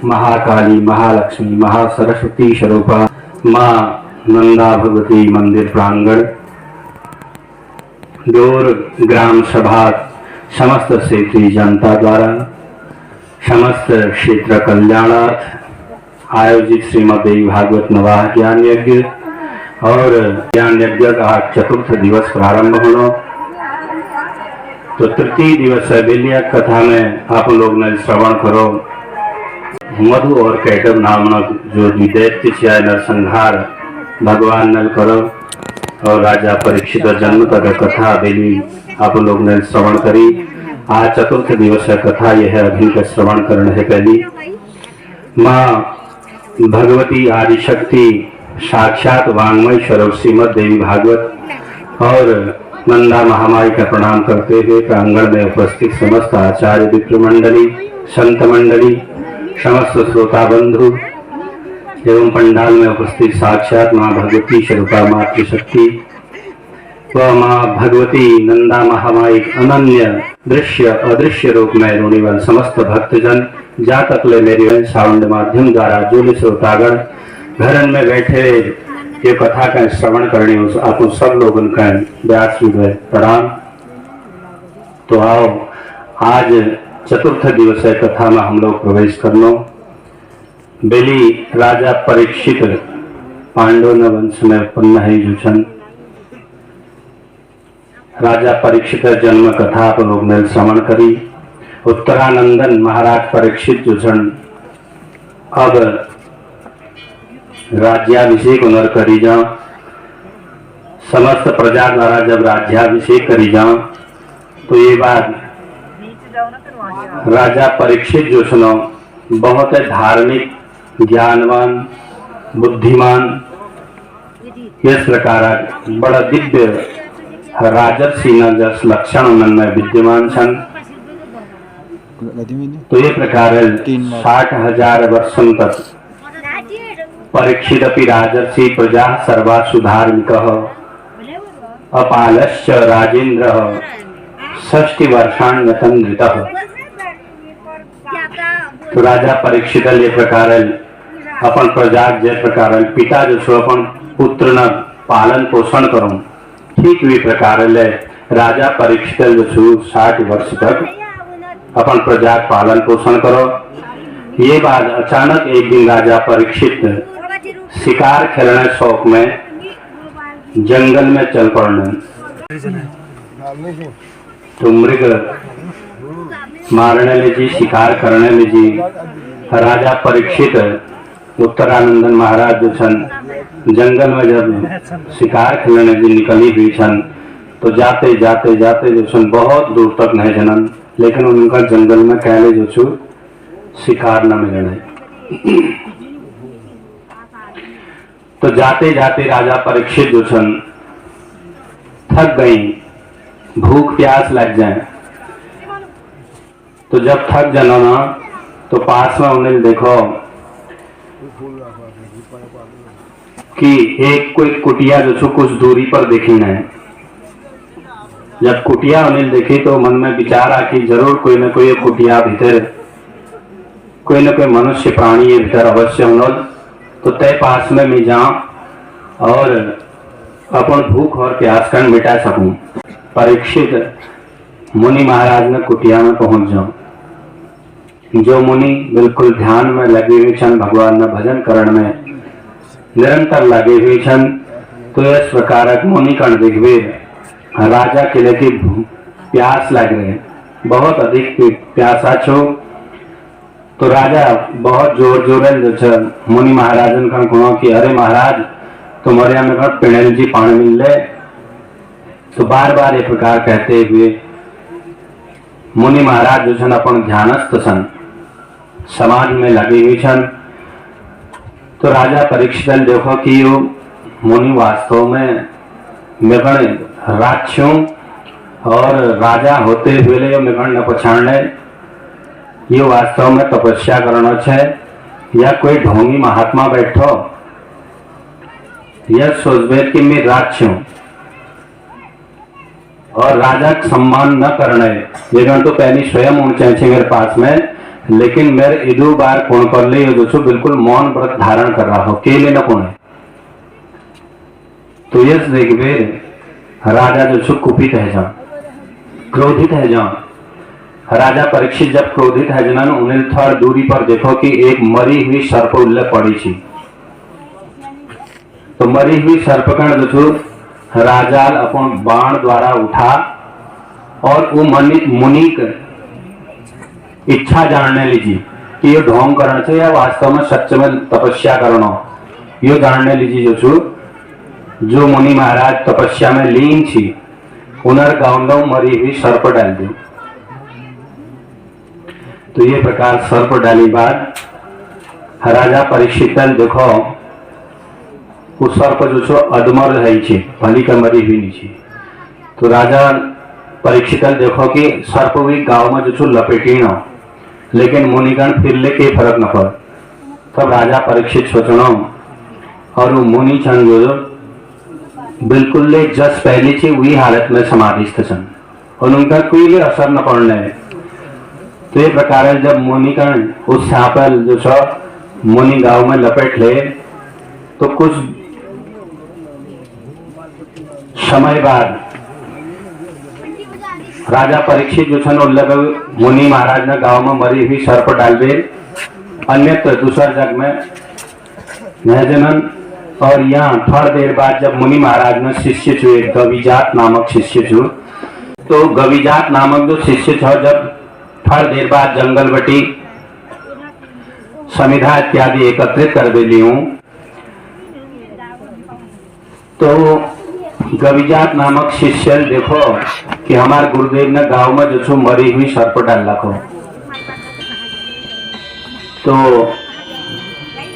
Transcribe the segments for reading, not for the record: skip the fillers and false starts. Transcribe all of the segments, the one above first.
महाकाली, महालक्ष्मी, महासरस्वती स्वरूपा माँ नंदा भगवती मंदिर प्रांगण डोर ग्राम सभा समस्त क्षेत्रीय जनता द्वारा समस्त क्षेत्र कल्याणार्थ आयोजित श्रीमद् देवी भागवत नवाह ज्ञान यज्ञ और ज्ञान यज्ञ का आज चतुर्थ दिवस प्रारंभ होना। तो तृतीय दिवस है बेलिया कथा में आप लोग ने श्रवण करो मधु और कैटव नामक जो दैत्य से नरसंहार भगवान ने करो और राजा परीक्षित जन्म तक कथा बेली आप लोग ने श्रवण करी। आज चतुर्थ दिवस है कथा यह अभी का श्रवण करने है। पहली माँ भगवती आदिशक्ति साक्षात वांग्मय स्वरूप श्रीमद् देवी भागवत और नंदा महामाई का प्रणाम करते हुए प्रांगण में उपस्थित समस्त आचार्य विप्र मंडली, संत मंडली, समस्त श्रोता बंधु एवं पंडाल में उपस्थित साक्षात माँ भगवती स्वरूपा मातृशक्ति व माँ भगवती नंदा महामाई अनन्य दृश्य अदृश्य रूप में रोने वाले समस्त भक्तजन जा तक ले मेरे साउंड माध्यम द्वारा जो श्रोतागण घरन में बैठे ये कथा का श्रवण करने आपको सब लोगों का व्यास प्रणाम। तो आओ आज चतुर्थ दिवस है कथा में हम लोग प्रवेश करना। बेली राजा परीक्षित पांडव न वंश में उत्पन्न है जुछन राजा परीक्षित जन्म कथा आप लोग ने श्रवण करी। उत्तरानंदन महाराज परीक्षित जुछन अब राज्याभिषेक उनर करी जाओ। समस्त प्रजा द्वारा जब राज्याभिषेक करी जाओ तो ये बात राजा परीक्षित जो सुनो बहुत है धार्मिक, ज्ञानवान, बुद्धिमान, इस प्रकार बड़ा दिव्य राजर्षि न जस लक्षण उनमें विद्यमान छन। तो ये प्रकार 60,000 वर्षों तक परीक्षित अपि राजर्षि प्रजा सर्वा सुधार्मिकः अपालश्च राजेन्द्रः 60 वर्षान् यतन्द्रितः। तो राजा परीक्षित ये प्रकार अपन प्रजा जय प्रकार पिता जो सो अपन पुत्र न पालन पोषण करो ठीक भी प्रकार ले राजा परीक्षित जो सो 60 वर्ष तक अपन प्रजा पालन पोषण करो। ये बात अचानक एक दिन राजा परीक्षित शिकार खेलने शौक में जंगल में चल पड़ने। तो मृग मारने में जी, शिकार करने में जी राजा परीक्षित उत्तरानंदन महाराज जो छन जंगल में जब शिकार खेलने जी निकली हुई छन तो जाते जाते जाते जो छन बहुत दूर तक नहीं जनन, लेकिन उनका जंगल में कहले जो छु शिकार न मिलने। तो जाते जाते राजा परीक्षित जो छन थक गई, भूख प्यास लग जाए। तो जब थक जाना ना तो पास में उन्हें देखो कि एक कोई कुटिया जो छो कुछ दूरी पर देखी न। जब कुटिया उन्हें देखी तो मन में विचार आ कि जरूर कोई न कोई कुटिया भीतर कोई न कोई मनुष्य प्राणी ये भीतर अवश्य होना। तो तय पास में मैं जाऊं और अपन भूख और प्यास कर मिटा सकूं। परीक्षित मुनि महाराज ने कुटिया में पहुंच जाऊं। जो मुनि बिल्कुल ध्यान में लगे हुए छन, भगवान न भजन करण में निरंतर लगे हुए छन। तो इस प्रकार मुनि कण दिखवे राजा के लिए प्यास लग रहे, बहुत अधिक प्यासा छो। तो राजा बहुत जोर जोर मुनि महाराजन का कहो कि अरे महाराज तुम्हारे यहाँ में पिणल जी पानी मिल ले। तो बार बार ये प्रकार कहते हुए मुनि महाराज जो छन अपन ध्यानस्थ सन, समाधि में लगे हुए छन। तो राजा परीक्षित देखो कि यो मुनि वास्तव में मेघण राक्षों और राजा होते हुए मेघण न पछाड़ने ये वास्तव में तपस्या करना छे या कोई ढोंगी महात्मा बैठो यह सोचबे कि मैं राज हूं और राजा का सम्मान न करने। लेकिन तो पहले स्वयं ऊंचे मेरे पास में लेकिन मेरे इदू बार कौन कर ले जो छो बिल्कुल मौन व्रत धारण कर रहा हो के लेना कौन है। तो यस देखबे राजा जो छो कुपित है जा, क्रोधित है जा। राजा परीक्षित जब क्रोधित है जना उन्हें थोड़ा दूरी पर देखो कि एक मरी हुई सर्प उल्ले पड़ी थी। तो मरी हुई सर्पकण जो छो राजा अपन बाण द्वारा उठा और वो मुनि इच्छा जानने लीजिए कि ये ढोंग करना चाहिए या वास्तव में सच में तपस्या करना, ये जानने लीजिए जो छो जो मुनि महाराज तपस्या में लीन थी उनर गाँव मरी हुई सर्प डाल दी। तो ये प्रकार सर्प डाली बाद राजा परीक्षित देखो वो सर्प जो छो अधमर है भली का मरी हुई नहीं। तो राजा परीक्षित देखो कि सर्प भी गांव में जो छो लपेटी न, लेकिन मुनिगण फिर ले के फर्क न पड़। तब राजा परीक्षित सोचना और वो मुनि छन जो बिल्कुल ले जस पहली थी वही हालत में समाधिस्थ छन और उनका कोई ले असर न पड़ने। तो ये प्रकार है जब मुनिगण उस सांपल जो छो मुनि गांव में लपेट ले तो कुछ समय बाद राजा परीक्षित जो छन मुनि महाराज ने गांव में मरी हुई सर्प डाल दे अन्यत्र दूसर जग में जनन। और यहाँ थोड़ी देर बाद जब मुनि महाराज ने शिष्य छो एक गविजात नामक शिष्य छो, तो गविजात नामक जो शिष्य छो जब थोड़ी देर बाद जंगल बटी समिधा इत्यादि एकत्रित कर दे ली हूँ, तो गविजात नामक शिष्य देखो कि हमारे गुरुदेव ने गांव में जो छो मरी हुई सर्प डाल रखो। तो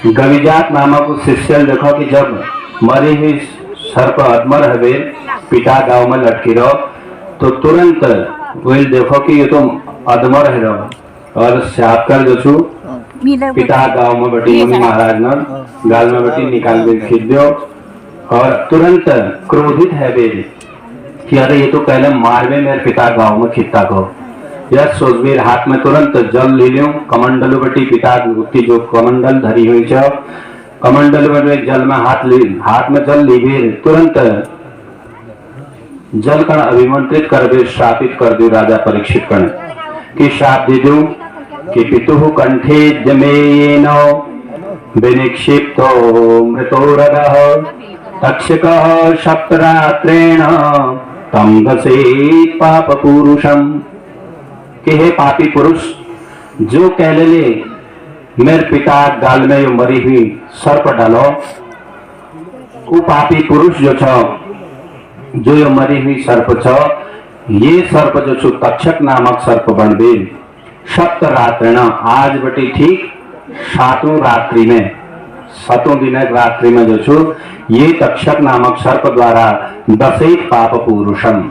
गविजात नामक शिष्य देखो कि जब मरी हुई सर्प अधमर हवे पिता गांव में लटकी रहो तो तुरंत वही देखो कि ये तो अधमर है रहो और साफ कर जो छू पिता गांव में बटी मुनि महाराज ने गाल में बटी निकाल के खींच दो और तुरंत क्रोधित है वे कि अरे ये तो पहले मारवे मेरे पिता गांव में खिता को। यह सोचवीर हाथ में तुरंत जल ले लियो कमंडल बटी पिता की जो कमंडल धरी हुई छो कमंडल बटे जल में हाथ में जल लीवीर तुरंत जल कण अभिमंत्रित कर दे श्रापित कर दो राजा परीक्षित कण कि श्राप दे दो कि पितुः कंठे जमेनो विनिक्षिप्तो मृतोरगः तक्षकः सप्तरात्रेण तम दसेत पाप पुरुषम। कि हे पापी पुरुष जो कह ले मेरे पिता गाल में यो मरी हुई सर्प डालो, वो पापी पुरुष जो छो जो यो मरी हुई सर्प छो ये सर्प जो छो तक्षक नामक सर्प बन दे सप्त रात्रिण आज बटी ठीक सातों रात्रि में सातों दिन रात्रि में जो छो ये तक्षक नामक सर्प द्वारा दसेत पाप पुरुषम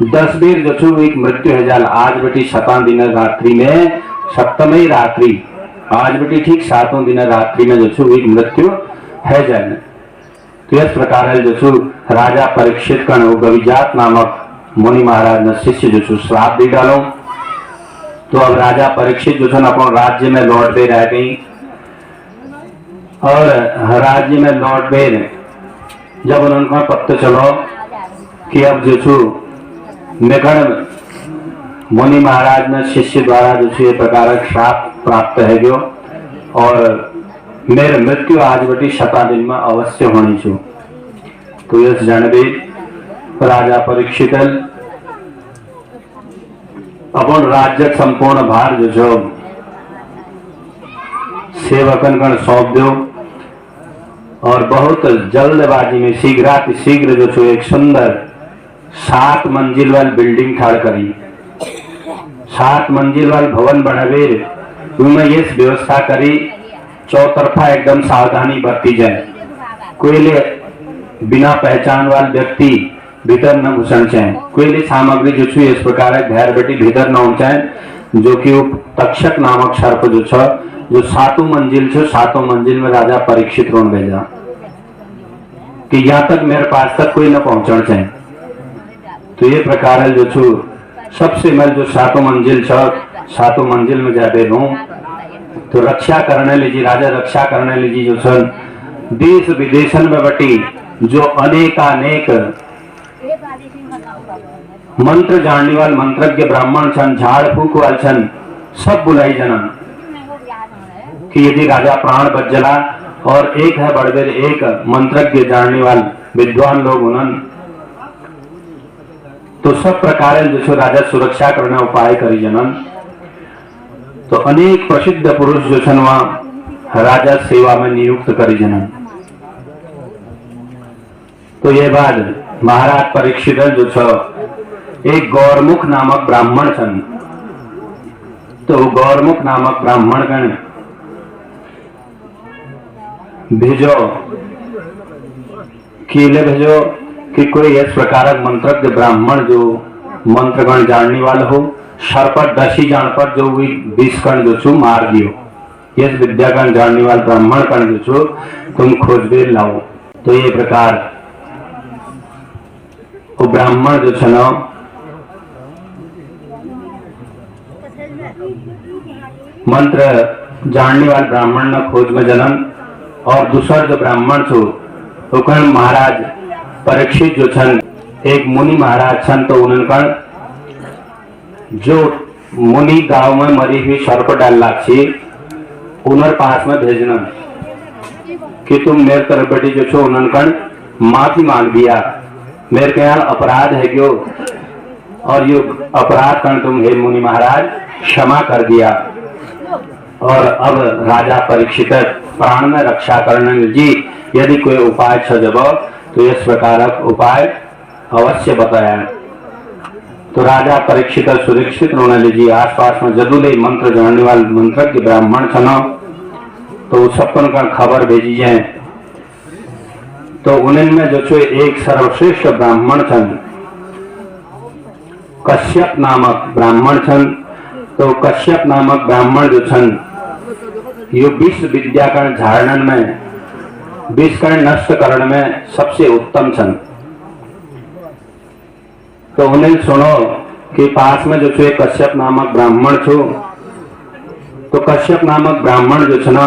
10 बेर जो छो एक मृत्यु है जाल आज बटी शता दिन रात्रि में सप्तमी रात्रि आज बटी ठीक सातों दिन रात्रि में जो छो एक मृत्यु है जाल। तो इस प्रकार है जो छो राजा परीक्षित कण गविजात नामक मुनि महाराज ने शिष्य जो छो श्राप दे डालो। तो अब राजा परीक्षित जो छो अपन राज्य में लौट पे रह गई और राज्य में लौट पे जब उन्होंने पत्ते चलो कि अब जो छो मेघन मुनि महाराज ने शिष्य द्वारा जो छे प्रकार श्राप प्राप्त है गयो और मेरे मृत्यु आज बटी शता दिन में अवश्य होनी छो। तो यस जानबे राजा परीक्षित अपन राज्य संपूर्ण भार जो छो सेवकन गण सौंप दो और बहुत जल्दबाजी में शीघ्र जो छो एक सुंदर 7 मंजिल वाली बिल्डिंग ठाड़ करी 7 मंजिल वाली भवन बनावे उनमें ये व्यवस्था करी चौतरफा एकदम सावधानी बरती जाए कोई ले बिना पहचान वाले व्यक्ति भीतर न घुसन चाहे कोई ले सामग्री जो छू इस प्रकार घर बेटी भीतर न हो चाहे जो कि तक्षक नामक सर्प जो छ जो 7 मंजिल छो 7 मंजिल में राजा परीक्षित रोन भेजा कि यहाँ तक मेरे पास तक कोई न पहुंचना चाहे। तो ये प्रकार है जो छू सबसे मल जो 7 मंजिल छ सातों मंजिल में जाते रहूं तो रक्षा करने लीजिए, राजा रक्षा करने लीजिए जो सन देश विदेशन में बटी जो अनेकानेक मंत्र जानने वाले मंत्रज्ञ ब्राह्मण छन, झाड़ फूक वाल छन, सब बुलाई जनन कि यदि राजा प्राण बच जला और एक है बड़बेर एक मंत्रज्ञ जानने वाले विद्वान लोग उन्हन तो सब प्रकार जो राजा सुरक्षा करने उपाय करी जनन। तो अनेक प्रसिद्ध पुरुष जो छन वहां राजा सेवा में नियुक्त करी जनन। तो ये बाद महाराज परीक्षित जो छ एक गौरमुख नामक ब्राह्मण छन। तो गौरमुख नामक ब्राह्मण गण भेजो कीले भेजो कि कोई इस प्रकार मंत्रज्ञ ब्राह्मण जो मंत्रगण जानने वाला हो, सर्पट दशी जान पर जो भी 20 कण जो छु मार दियो। इस विद्यागण जानने वाले ब्राह्मण कण जो छु तुम खोजबीर लाओ। तो ये प्रकार वो ब्राह्मण जो छ न मंत्र जानने वाले ब्राह्मण न खोज में जनन। और दूसरा जो ब्राह्मण छो तो महाराज परीक्षित जो छन एक मुनि महाराज छन। तो उनका जो मुनि गांव में मरी हुई सर्प डाल लाक्षी उनर पास में भेजना कि तुम मेरे तरफ बेटी जो छो उनका माफी मांग दिया, मेरे के यहाँ अपराध है क्यों और ये अपराध कर तुम हे मुनि महाराज क्षमा कर दिया। और अब राजा परीक्षित प्राण में रक्षा करने जी यदि कोई उपाय छ जब तो इस प्रकार उपाय अवश्य बताया। तो राजा परीक्षित सुरक्षित रोने लीजिए आसपास में जदुले मंत्र जानने वाले मंत्रज्ञ ब्राह्मण छन तो सबन का खबर भेजी जाए। तो उनमें जो छो एक सर्वश्रेष्ठ ब्राह्मण छन कश्यप नामक ब्राह्मण छन। तो कश्यप नामक ब्राह्मण जो छन यो विश्व विद्या का झाड़न में विष का नष्ट करने में सबसे उत्तम छन। तो उन्हें सुनो कि पास में जो छो कश्यप नामक ब्राह्मण छो। तो कश्यप नामक ब्राह्मण जो छन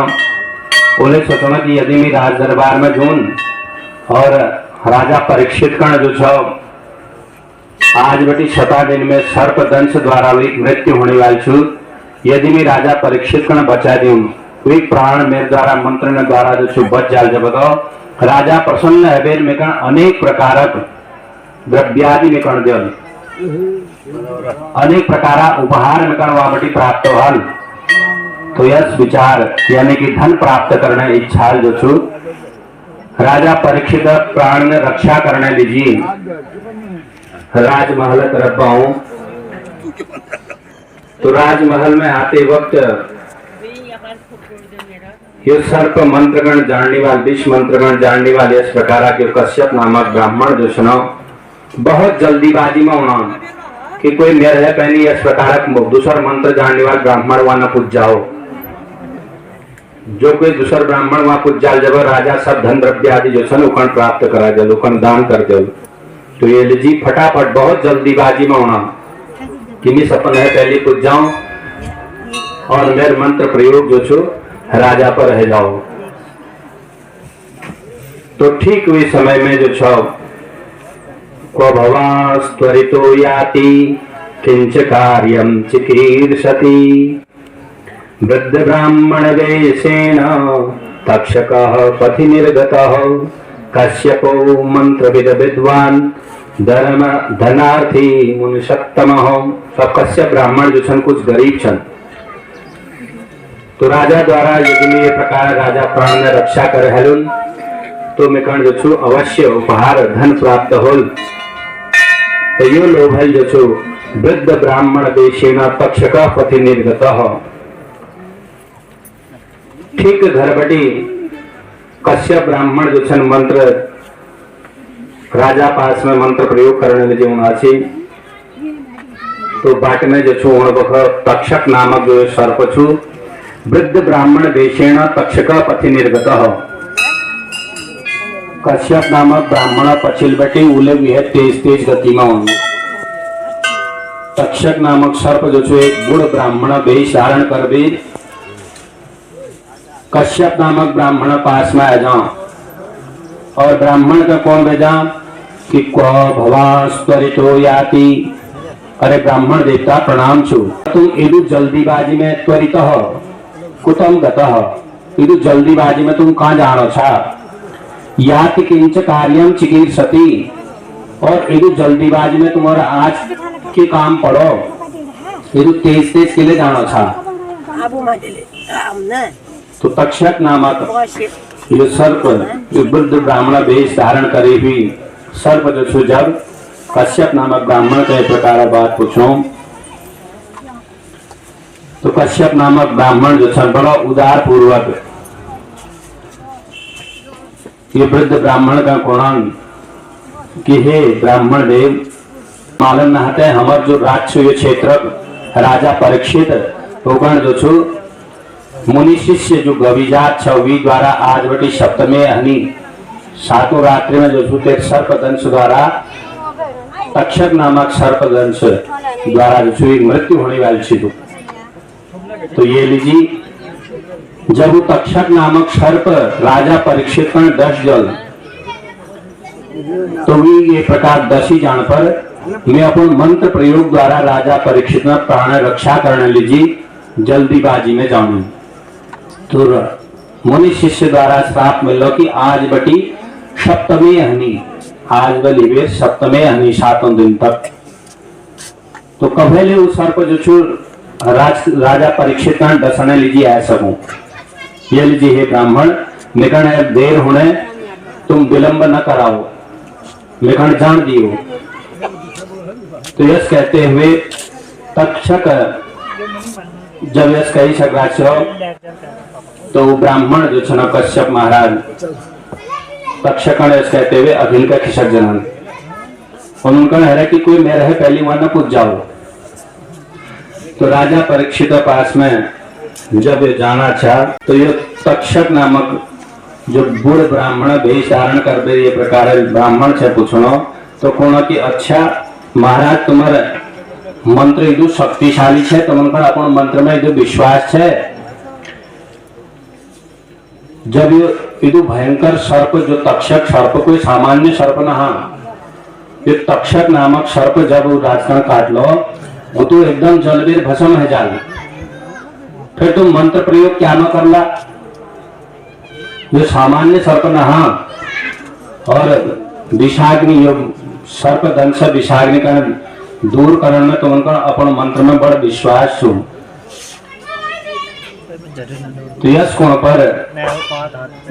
उन्हें सोचना कि यदि मैं राज दरबार में जून और राजा परीक्षित कर्ण जो छो आज बटी 7 दिन में सर्प दंश द्वारा मृत्यु होने वाली छू। यदि मैं राजा परीक्षित कर्ण बचा दूं वे प्राण मेरे द्वारा मंत्र द्वारा जो छू बच जाल जब राजा प्रसन्न है बेर में अनेक प्रकार द्रव्यादि में कर्ण दियल अनेक प्रकार उपहार में कर्ण वाबटी प्राप्त हल। तो यह विचार यानी कि धन प्राप्त करने इच्छा जो छू राजा परीक्षित प्राण में रक्षा करने लीजिए राजमहल तरफ आऊं। तो राजमहल में आते वक्त ये सर्प मंत्रगण जानने वाले विष मंत्रगण जानने वाले इस प्रकार के कश्यप नामक ब्राह्मण जो सुनो बहुत जल्दीबाजी में होना कि कोई मेरे है पहनी इस प्रकार दूसरा मंत्र जानने वाले ब्राह्मण वहां न पूज जाओ। जो कोई दूसरा ब्राह्मण वहां पूज जाल जब राजा सब धन द्रव्य आदि जो सन उकण प्राप्त करा दे उकण दान कर दे। तो ये लीजिए फटाफट बहुत जल्दीबाजी में होना कि मैं सपन है पहले पूज जाऊं और मेरे मंत्र प्रयोग जो छो राजा पर रह जाओ। तो ठीक हुई समय में जो छो को भवास त्वरितो याति किंच कार्यम चिकीर्षति वृद्ध ब्राह्मण वेशेन तक्षकः पथि निर्गतः कश्यपो मंत्रविद विद्वान धर्म धनार्थी मुनिषत्तमः। सब कश्यप ब्राह्मण जो छन कुछ गरीब छन। तो राजा द्वारा यदि ये प्रकार राजा प्राण में रक्षा कर हेलुन तो मैं कण जो छु अवश्य उपहार धन प्राप्त होल। तो यो लोभल जो छु वृद्ध ब्राह्मण देशेन तक्षकः पथि निर्गतः। ठीक घरबटी कश्यप ब्राह्मण जो छन मंत्र राजा पास में मंत्र प्रयोग करने लगे उनासी। तो बाट में जो छु तक्षक नामक जो सर्प छु वृद्ध ब्राह्मण देशेन तक्षकः पथि निर्गतः। कश्यप नामक ब्राह्मण पछिल बटी उले भी है तेज तेज गति में तक्षक नामक सर्प जो छो एक बूढ़ ब्राह्मण वेश धारण कर भी कश्यप नामक ब्राह्मण पास में आ जाओ और ब्राह्मण का कौन भेजा कि क्व भवास त्वरितो याति। अरे ब्राह्मण देवता प्रणाम छु, तुम इदु जल्दीबाजी में त्वरित कुतम गतः, इदु जल्दीबाजी में तुम कहाँ जानो छा। याति किंच कार्यम चिकीर्षति, और इदु जल्दीबाजी में तुम्हारा आज के काम पड़ो, इदु तेज तेज के लिए जानो छा। तो तक्षक नामक ये सर्प वृद्ध ब्राह्मण वेश धारण करे हुई सर्प जो छो जब कश्यप नामक ब्राह्मण के प्रकार बात पूछो, तो कश्यप नामक ब्राह्मण जो छो बड़ा उदार पूर्वक ये वृद्ध ब्राह्मण का कोणान कि हे ब्राह्मण देव मालूम नहाते हमार जो राज छो ये क्षेत्र राजा परीक्षित होगण जो छो मुनि शिष्य जो गविजात छवी द्वारा आज बटी सप्तमे हनी सातों रात्रि में जो छूते सर्पदंश द्वारा तक्षक नामक सर्पदंश द्वारा जो छू मृत्यु होने वाली थी। तो ये लीजिए जब वो तक्षक नामक सर्प राजा परीक्षित में 10 जल तो भी ये प्रकार 10 ही जान पर मैं अपन मंत्र प्रयोग द्वारा राजा परीक्षित में प्राण रक्षा करने लीजिए जल्दीबाजी में जाऊंगी। तो मुनि शिष्य द्वारा श्राप मिलो कि आज बटी सप्तमी हनी, आज बलिवे सप्तमे हनी 7 दिन तक। तो कभेले उस सर्प जो छू राजा परीक्षित का दसने लीजिए ऐसा हूं ये लीजिए हे ब्राह्मण निकण देर होने तुम विलंब न कराओ निकण जान दियो। तो यश कहते हुए तक्षक जब यश कही सक तो ब्राह्मण जो छो कश्यप महाराज तक्षकण कहते हुए अखिल का खिसक जनन उनका है कि कोई मैं रहे पहली बार न पूछ जाओ। तो राजा परीक्षित पास में जब ये जाना चाह तो ये तक्षक नामक जो बूढ़ ब्राह्मण वेश धारण कर दे ये प्रकार ब्राह्मण से पूछनो तो कौन की अच्छा महाराज तुम्हारे मंत्र इदु शक्तिशाली है तुमका अपन मंत्र में इदु विश्वास है। जब ये भयंकर सर्प जो तक्षक सर्प कोई सामान्य सर्प न ये तक्षक नामक सर्प जब वो राजकण काट लो वो तो एकदम जलवीर भस्म है जाल, फिर तुम मंत्र प्रयोग क्या न करला। ये सामान्य सर्प न और विषाग्नि सर्प दंश विषाग्नि का दूर करने में तुमका अपन मंत्र में बड़ विश्वास छू। तो यश कोण पर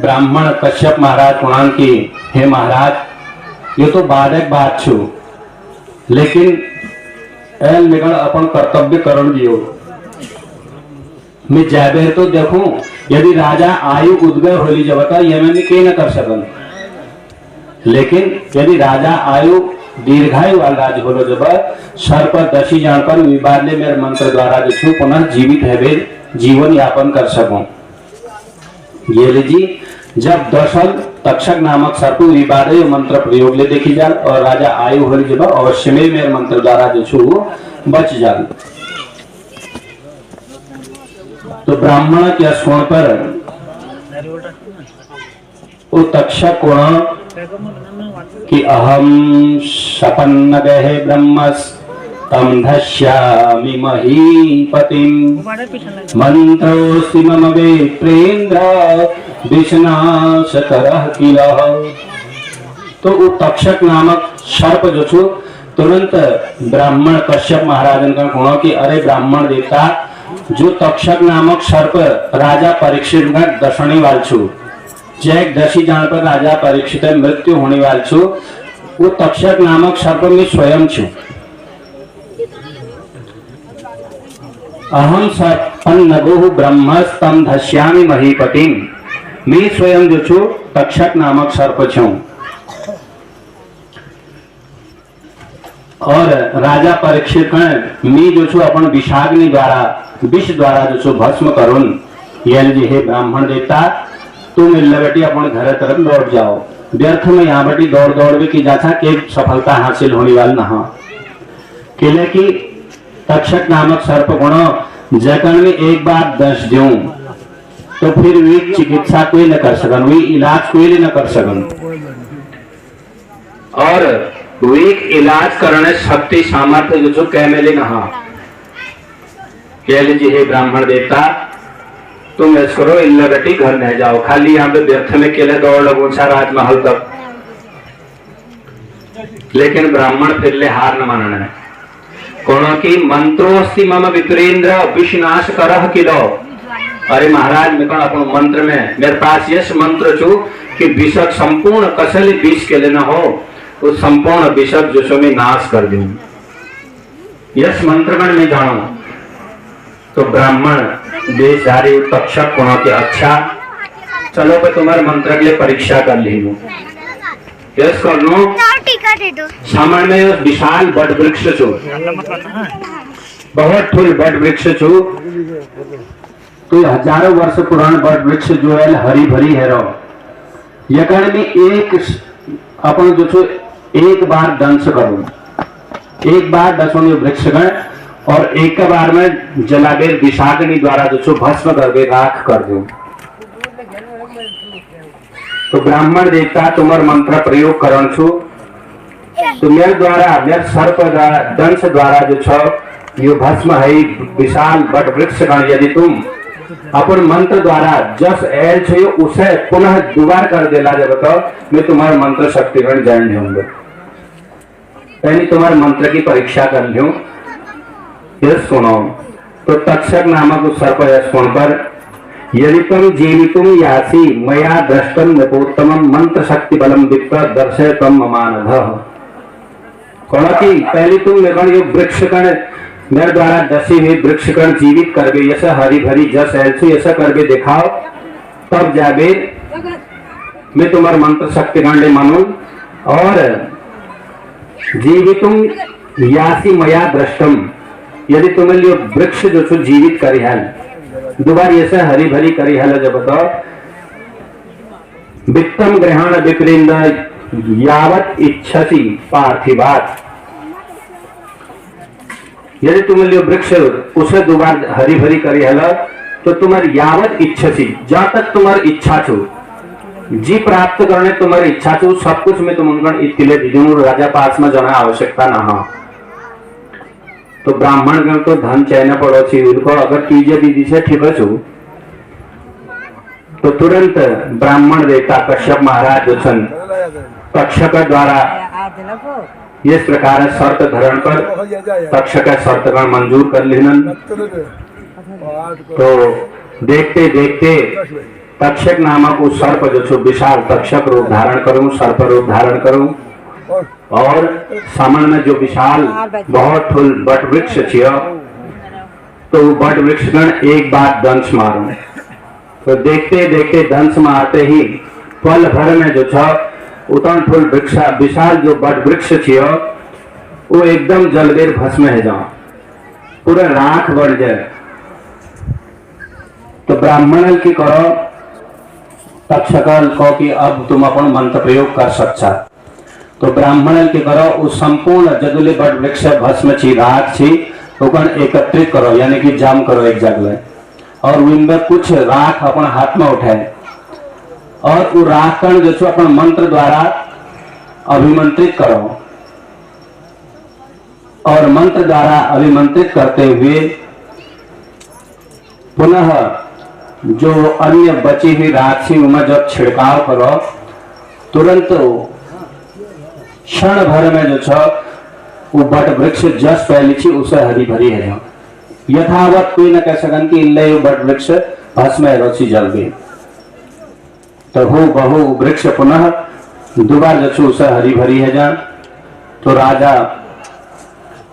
ब्राह्मण कश्यप महाराज कुणान की हे महाराज ये तो बाधक बात छू लेकिन एल निगण अपन कर्तव्य करण दियो। मैं जाबे तो देखूं यदि राजा आयु उद्गय होली जबता ये मैंने के न कर सकन, लेकिन यदि राजा आयु दीर्घायु वाला राज होलो जब सर्प 10 जान पर विवादले मेरे मंत्र द्वारा जो छू पुनः जीवित है जीवन यापन कर सकूं। ये लीजिए जब 10 तक्षक नामक सर्प विवाद मंत्र प्रयोग ले देखी जाल और राजा आयु हो जब अवश्य में मेरे मंत्र द्वारा जो छू बच जाल। तो ब्राह्मण के स्कोण पर वो तक्षक कोण कि अहम शपन्न गहे ब्रह्मस् तम धस्यामि महीपतिं मंत्रोऽस्ति मम विप्रेन्द्र विष्णाशकरः किल। तो वो तक्षक नामक सर्प जो छो तुरंत ब्राह्मण कश्यप महाराजन का गुणों की अरे ब्राह्मण देवता जो तक्षक नामक सर्प राजा परीक्षित का दशनी वाल छू जैक 10 जान पर राजा परीक्षित मृत्यु होने वाल छू वो तक्षक नामक सर्प में स्वयं छू। अहम सपन्नगो ब्रह्मस्तम धस्यामि महीपतिं मैं स्वयं जो छू तक्षक नामक सर्प छू और राजा परीक्षित मैं जो छू अपन विषाग्नि द्वारा विष द्वारा जो छू भस्म करुन ये जी हे ब्राह्मण देवता तुम बेटी अपन घर तरफ लौट जाओ। व्यर्थ में यहाँ बटी दौड़ दौड़ भी की जाता के सफलता हासिल होने वाली ना किले की तक्षक नामक सर्प गुण जकन में एक बार 10 दूं तो फिर वी चिकित्सा कोई न कर सकन, वी इलाज कोई न कर सकन। और वे इलाज करने शक्ति सामर्थ्य जो कह मिले नहा कह लीजिए हे ब्राह्मण देवता तुम ऐसा करो इल्ला गटी घर न जाओ, खाली यहाँ पे व्यर्थ में केले दौड़ लगो राजमहल तक। लेकिन ब्राह्मण फिर ले हार न मानना है कोनो की मंत्रोस्ति मम विप्रेंद्र विषनाश करह किलो। अरे महाराज मैं कौन अपन मंत्र में मेरे पास यश मंत्र छू कि विषक संपूर्ण कसली विष के लेना हो उस संपूर्ण विषक जो सो में नाश कर दूं। यश मंत्र में जानो तो ब्राह्मण देशधारी तक्षक कोनो के अच्छा चलो पे तुम्हारे मंत्र के लिए परीक्षा कर ली हूँ। यश कर लो सामान्य विशाल बट वृक्ष छो बहुत ठुल बट वृक्ष छो तो हजारों वर्ष पुराना बट वृक्ष जो है हरी भरी है रो यकड़ में एक अपन जो छो एक बार दंश करूं, एक बार दसों वृक्ष गण और एक बार में जलाबेर विषाग्नि द्वारा जो छो भस्म करके राख कर दूं। तो ब्राह्मण देवता तुम्हार मंत्र प्रयोग करण छो तो मेरे द्वारा मेरे सर्प द्वारा दंश द्वारा जो छो ये भस्म है विशाल बट वृक्ष गण यदि तुम अपन मंत्र द्वारा जस ऐल छे उसे पुनः दोबार कर देला जब तो मैं तुम्हारे मंत्र शक्तिगण जान लूंगा। पहले तुम्हारे मंत्र की परीक्षा कर लूं। यह सुनो तो तक्षक नामक उस सर्प यशकोण पर यदि तुम जीवितुम यासी मया दृष्टम नपोत्तमम मंत्र शक्ति बलम विप्र दर्शयतम ममानधः। कौन की पहले तुम मेरे वृक्षगण मेरे द्वारा दसी हुई वृक्षगण जीवित कर गए ऐसा हरी भरी जस ऐसी ऐसा करके दिखाओ तब जाबे मैं तुम्हारे मंत्र शक्तिगण ले मानू। और जीवितुम यासी मया दृष्टम यदि तुम्हें लिए वृक्ष जो छो जीवित करी हाल दोबारा ऐसा हरी भरी करी हाल जब बताओ वित्तम ग्रहण विप्रेंद यावत इच्छसी पार्थिवात। यदि तुम्हें लिए वृक्ष उसे दोबारा हरी भरी करी हल तो तुम्हारी यावत इच्छसी जहां तक तुम्हारी इच्छा छो जी प्राप्त करने तुम्हारी इच्छा छो सब कुछ में तुम उनका इतिले दीजू राजा पास में जाना आवश्यकता ना हो। तो ब्राह्मण गण तो धन चयन पड़ो छी उनको अगर कीजिए दीदी से ठीक छो तो तुरंत ब्राह्मण देवता कश्यप महाराज जो छन तक्षक द्वारा इस प्रकार शर्त धरण पर तक्षक शर्तगण मंजूर कर लेनन। तो देखते देखते तक्षक नामक उस सर्प जो छो विशाल तक्षक रूप धारण करूं सर्प रूप धारण करूं और सामने में जो विशाल बहुत ठुल बट वृक्ष छियो तो बट वृक्षगण एक बार दंश मारूं। तो देखते देखते दंश मारते ही पल भर में जो छो उतन ठुल वृक्ष विशाल जो बट वृक्ष छियो वो एकदम जलबेर भस्म है जाओ पूरा राख बढ़ जाए। तो ब्राह्मण की करो तक्षकल को कि अब तुम अपन मंत्र प्रयोग कर सकता। तो ब्राह्मण की करो उस संपूर्ण जदुले बट वृक्ष भस्म छी राख छी ओकन एकत्रित करो यानी कि जाम करो एक जगह और उनमें कुछ राख अपन हाथ में उठाए और वो राख कण जो छो अपन मंत्र द्वारा अभिमंत्रित करो और मंत्र द्वारा अभिमंत्रित करते हुए पुनः जो अन्य बची हुई राख थी उनमें जब छिड़काव करो तुरंत क्षण भर में जो छो वो बट वृक्ष जस पहली थी उसे हरी भरी है यथावत कोई न कह सकन कि इल्ले बट वृक्ष भस्म रोची जल गई। तो हो बहु वृक्ष पुनः दोबारा जो छो उसे हरी भरी है जान। तो राजा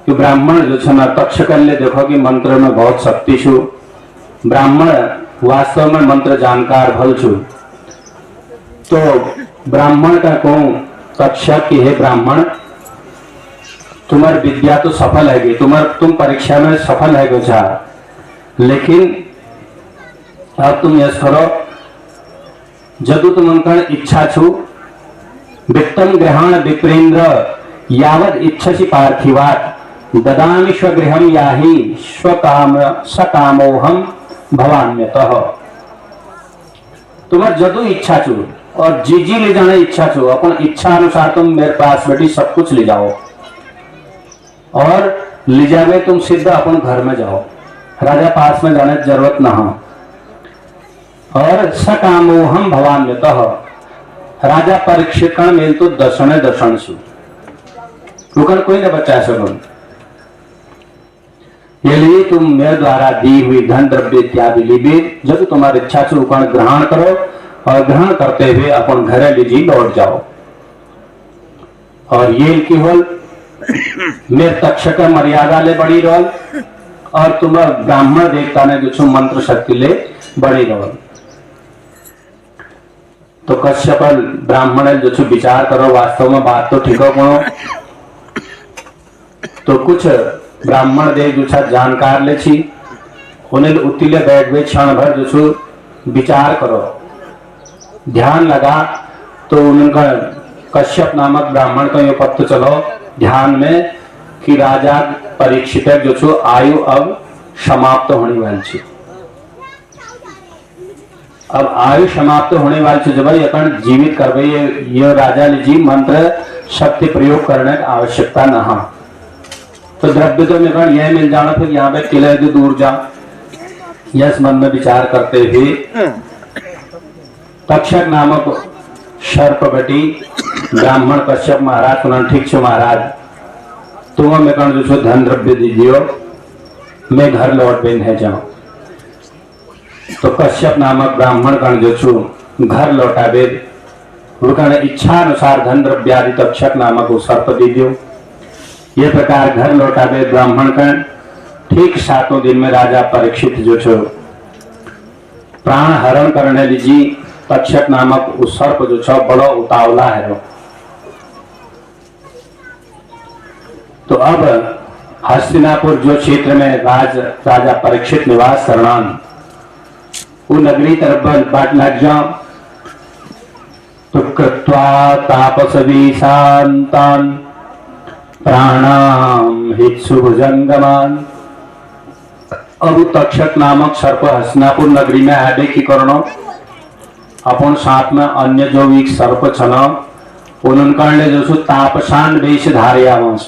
कि ब्राह्मण जो छे ना तक्षक ले देखो कि मंत्र में बहुत शक्ति छु ब्राह्मण वास्तव में मंत्र जानकार भल छु। तो ब्राह्मण का कहूं तक्षक की हे ब्राह्मण तुम्हारी विद्या तो सफल है तुम परीक्षा में सफल है गोचा लेकिन अब तुम यश करो जदु तुम उनका इच्छा छु वित्तम ग्रहण विप्रेंद्र यावत इच्छसी पार्थिवात ददामि स्वगृहम याहि स्वकाम सकामोहम भवान्यतः। तुम्हार जदू इच्छा छो और जी ले जाने इच्छा छो, अपन इच्छा अनुसार तुम मेरे पास बैठी सब कुछ ले जाओ और ले जावे तुम सीधा अपन घर में जाओ, राजा पास में जाने की जरूरत ना हो। और सकामोहम भवान्यतः, राजा परीक्षित मेल तो दर्शन दर्शन छू रुकन कोई न बचा सको। ये लिए तुम मेरे द्वारा दी हुई धन द्रव्य इत्यादि लीबे, जब तुम्हारी इच्छा से रुकन ग्रहण करो और ग्रहण करते हुए अपन घर लीजिए लौट जाओ। और ये केवल मेरे तक्षक मर्यादा ले बड़ी रोल और तुम्हारा ब्राह्मण देवता ने जो मंत्र शक्ति ले बड़ी रोल। तो कश्यप ब्राह्मण जो विचार करो, वास्तव में बात तो ठीक हो। तो कुछ ब्राह्मण देव जो जानकार ले छी उन्हें उतिले बैठ गए, क्षण भर जो विचार करो, ध्यान लगा। तो उनका कश्यप नामक ब्राह्मण का ये पत्र चलो ध्यान में कि राजा परीक्षित जो आयु अब समाप्त होने वाली छे। अब आयु समाप्त होने वाली छे, जब अपन जीवित करवे ये राजा जी मंत्र शक्ति प्रयोग करने की आवश्यकता न हो। तो द्रव्य तो मेरे यह मिल जाना, फिर यहाँ पे किले जो दूर जा, यह मन में विचार करते हुए तक्षक नामक सर्प बेटी ब्राह्मण कश्यप महाराज उन्होंने ठीक छो महाराज तुम मेरे जो धन द्रव्य दीजियो, मैं घर लौट बेन है जाऊं। तो कश्यप नामक ब्राह्मण गण जो घर लौटावे, इच्छा अनुसार धन द्रव्य आदि तक्षक नामक सर्प दीजियो। ये प्रकार घर लौटावे ब्राह्मण कण। ठीक 7वें दिन में राजा परीक्षित जो छो प्राण हरण करने लीजिए तक्षक नामक उस सर्प जो छो बड़ो उतावला है। तो अब हस्तिनापुर जो क्षेत्र में राजा परीक्षित निवास करना, वो नगरी तरफ बाट लग जाओ। तो कृत्वा तापसवी शांतान प्राणाम हित्सु भुजंगमान। अब तक्षक नामक सर्प हस्तिनापुर नगरी में आडे की करो, अपन साथ में अन्य जो भी सर्प छन उनका जो तापसान वेश धारिया वंश,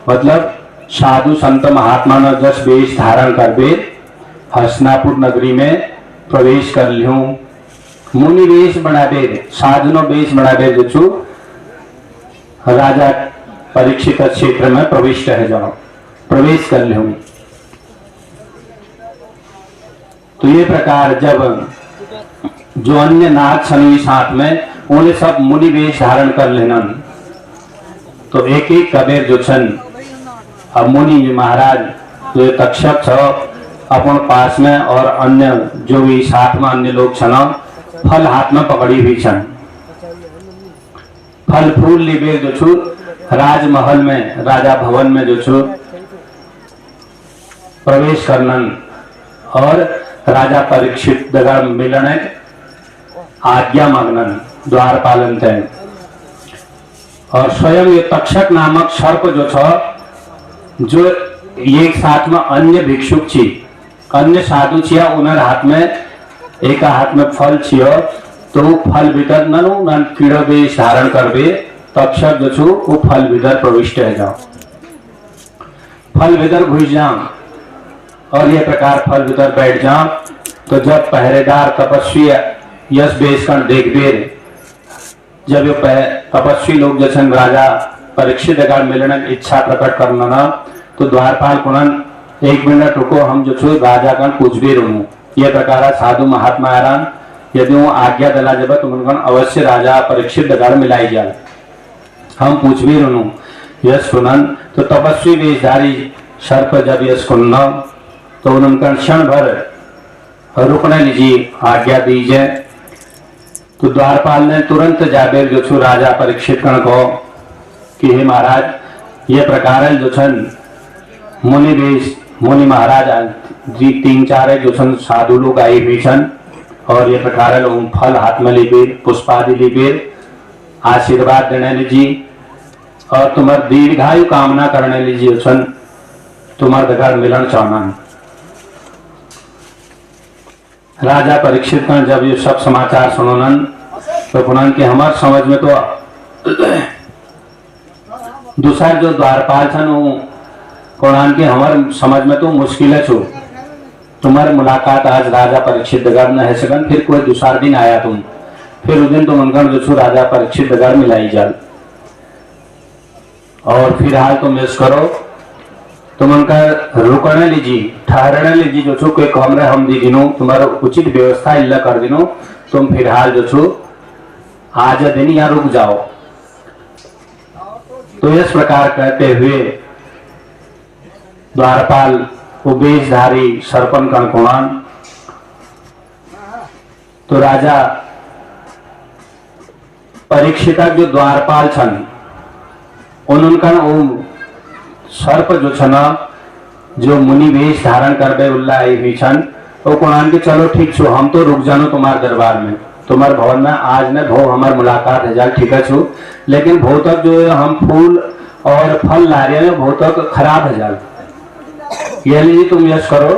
मतलब साधु संत महात्मा न जस वेश धारण करके हस्तिनापुर नगरी में प्रवेश कर लियो। मुनि वेश बनावे, साधु नो वेश बनावे जो राजा परीक्षित क्षेत्र में प्रविष्ट है जाओ, प्रवेश कर ले। तो ये प्रकार जब जो अन्य नाथ छन साथ में उन्हें सब मुनि वेश धारण कर लेना। तो एक एक कबीर जो छन अब मुनि महाराज जो तक्षक छ अपन पास में और अन्य जो भी साथ में अन्य लोग छन फल हाथ में पकड़ी हुई छन। फल फूल लिबे जो छु राजमहल में राजा भवन में जो छु प्रवेश करनन और राजा परीक्षित दगा मिलने आज्ञा मांगनन द्वारपालन थे। और स्वयं ये तक्षक नामक सर्प जो छ जो एक साथ में अन्य भिक्षुक छी, अन्य साधु छिया, उनर हाथ में एक हाथ में फल छियो। तो फल भीतर नन कीड़ा वेश धारण करबे तक्षक जो छु वो फल भीतर प्रविष्ट है जाओ, फल भीतर घुस जाओ और ये प्रकार फल भीतर बैठ जाओ। तो जब पहरेदार तपस्वी यश बेश कर देख दे, जब ये तपस्वी लोग जैसे राजा परीक्षित अगर मिलने की इच्छा प्रकट करना ना, तो द्वारपाल कुनन 1 मिनट रुको, हम जो छु राजा कन पूछ भी रहूं। ये प्रकार साधु महात्मा आराम यदि वो आज्ञा दिला जब तो उनका अवश्य राजा परीक्षित दगार मिलाई जाए, हम पूछ भी रहूं। यश कुनन तो तपस्वी वेशधारी सर्प जब यश कुन्न तो उनका क्षण भर रुकने लीजिए, आज्ञा दीजिए। तो द्वारपाल ने तुरंत जाबेर जो छु राजा परीक्षित कण को कि हे महाराज ये प्रकार जो छन मुनि वेश मुनि महाराज जी 3-4 जो छन साधु लोग आई हुई छन और ये प्रकार फल हाथ में लीबे पुष्पादि लीबे आशीर्वाद देने लीजिए और तुम्हारे दीर्घायु कामना करने लीजिए छन। तुम्हार दगार मिलन चाहना। राजा परीक्षित का जब ये सब समाचार सुनोनन तो पुनः के हमार समझ में तो दूसरा जो द्वारपाल छन पुराण के हमार समझ में तो मुश्किल है छो। तुम्हारी मुलाकात आज राजा परीक्षित दगार न है सकन, फिर कोई दूसरा दिन आया तुम, फिर उस दिन तुम उनका जो छो राजा परीक्षित दगार मिलाई जाल। और फिलहाल तुम इस करो, तुम उनका रुकने लीजिए, ठहरने लीजिए जो छो, कोई कमरे हम दी दिनो, तुम्हारा उचित व्यवस्था इल्ला कर दिनो, तुम फिलहाल जो छो आज दिन यहाँ रुक जाओ। तो इस प्रकार कहते हुए द्वारपाल उबेशधारी सरपन कणकोणान तो राजा परीक्षित जो द्वारपाल छन उनका सर्प जो छन जो मुनि वेश धारण करबे उल्ला आई हुई छन वो कोणान के चलो ठीक छो, हम तो रुक जानो तुम्हारे दरबार में, तुम्हारे भवन में आज न भो हमार मुलाकात है जाल, ठीक है छो, लेकिन भो तक जो है हम फूल और फल ला रहे हैं भो तक खराब है जाल। ये लीजिए तुम यश करो,